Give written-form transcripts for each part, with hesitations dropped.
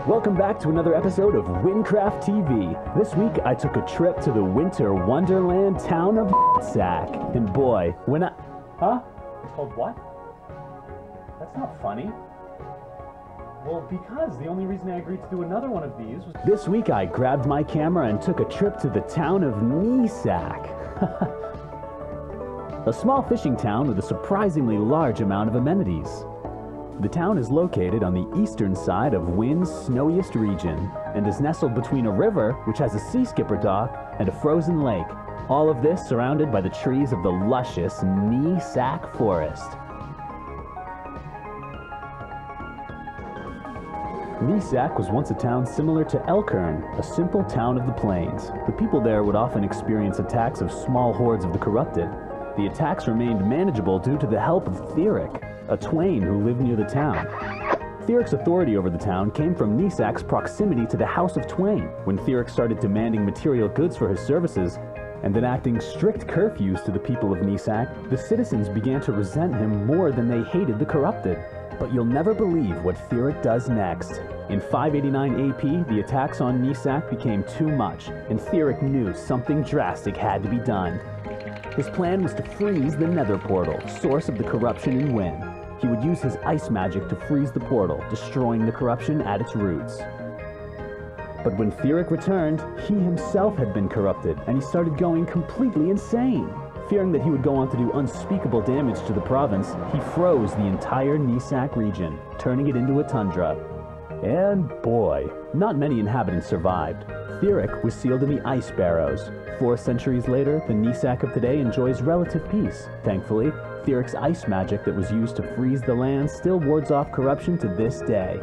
Welcome back to another episode of Wynncraft TV. This week I took a trip to the winter wonderland town of Nesaak. And boy, when I... Huh? It's called what? That's not funny. Well, because the only reason I agreed to do another one of these was... This week I grabbed my camera and took a trip to the town of Nesaak. A small fishing town with a surprisingly large amount of amenities. The town is located on the eastern side of Wynn's snowiest region and is nestled between a river, which has a sea skipper dock, and a frozen lake. All of this surrounded by the trees of the luscious Nesaak forest. Nesaak was once a town similar to Elkhorn, a simple town of the plains. The people there would often experience attacks of small hordes of the corrupted. The attacks remained manageable due to the help of Theric, a Twain who lived near the town. Theric's authority over the town came from Nesaak's proximity to the House of Twain. When Theric started demanding material goods for his services, and then acting strict curfews to the people of Nesaak, the citizens began to resent him more than they hated the corrupted. But you'll never believe what Theric does next. In 589 AP, the attacks on Nesaak became too much, and Theric knew something drastic had to be done. His plan was to freeze the Nether Portal, source of the corruption in Wynn. He would use his ice magic to freeze the portal, destroying the corruption at its roots. But when Theric returned, he himself had been corrupted, and he started going completely insane. Fearing that he would go on to do unspeakable damage to the province, he froze the entire Nesaak region, turning it into a tundra. And boy, not many inhabitants survived. Theric was sealed in the Ice Barrows. 4 centuries later, the Nesaak of today enjoys relative peace. Thankfully, Theric's ice magic that was used to freeze the land still wards off corruption to this day.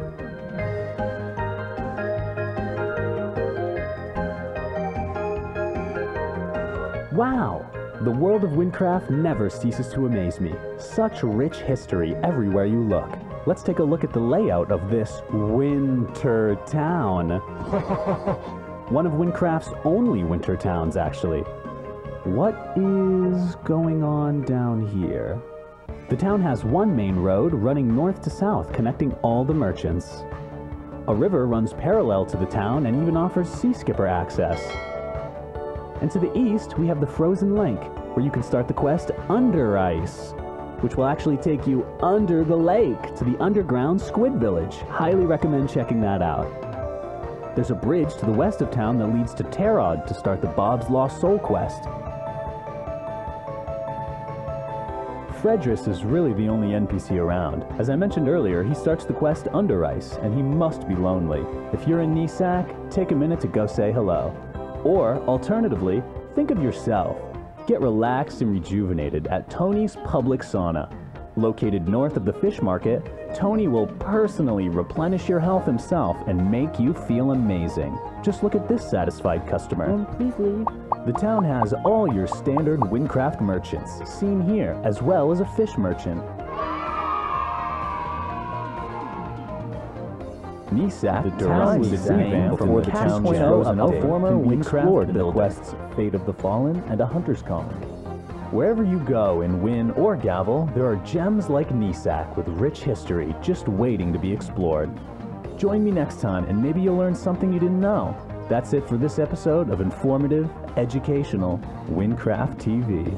Wow! The world of Wynncraft never ceases to amaze me. Such rich history everywhere you look. Let's take a look at the layout of this winter town. One of Wynncraft's only winter towns, actually. What is going on down here? The town has one main road running north to south, connecting all the merchants. A river runs parallel to the town and even offers sea skipper access. And to the east, we have the frozen lake, where you can start the quest Under Ice, which will actually take you under the lake to the underground squid village. Highly recommend checking that out. There's a bridge to the west of town that leads to Terod to start the Bob's Lost Soul quest. Fredris is really the only NPC around. As I mentioned earlier, he starts the quest Under Ice, and he must be lonely. If you're in Nesaak, take a minute to go say hello. Or, alternatively, think of yourself. Get relaxed and rejuvenated at Tony's Public Sauna. Located north of the fish market, Tony will personally replenish your health himself and make you feel amazing. Just look at this satisfied customer. Please leave. The town has all your standard Wynncraft merchants, seen here, as well as a fish merchant. Nesaak, the town was revamped before the town was frozen up. A former Wynncraft build quests Fate of the Fallen and a Hunter's Calling. Wherever you go in Wynn or Gavel, there are gems like Nesaak with rich history just waiting to be explored. Join me next time and maybe you'll learn something you didn't know. That's it for this episode of informative, educational Wynncraft TV.